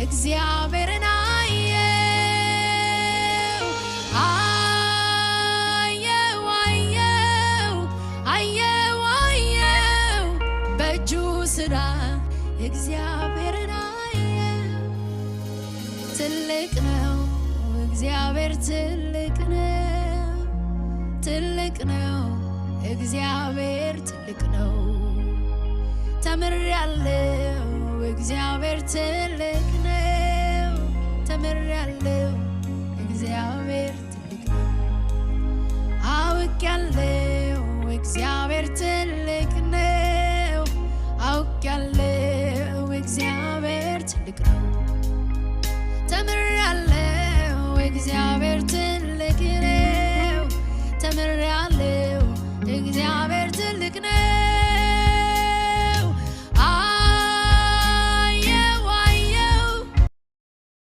እግዚአብሔርን አየው በእጁ ሥራ እግዚአብሔርን አየው ትልቅ ነው እግዚአብሔር ትልቅ ነው እግዚአብሔር ትልቅ ነው ተምሬያለሁ እግዚአብሔር ትልቅ ነው ተምሬያለሁ እግዚአብሔር ትልቅ ነው አውቄያለሁ እግዚአብሔር ትልቅ ነው አውቄያለሁ እግዚአብሔር ትልቅ ነው ተምሬያለሁ እግዚአብሔር ትልቅ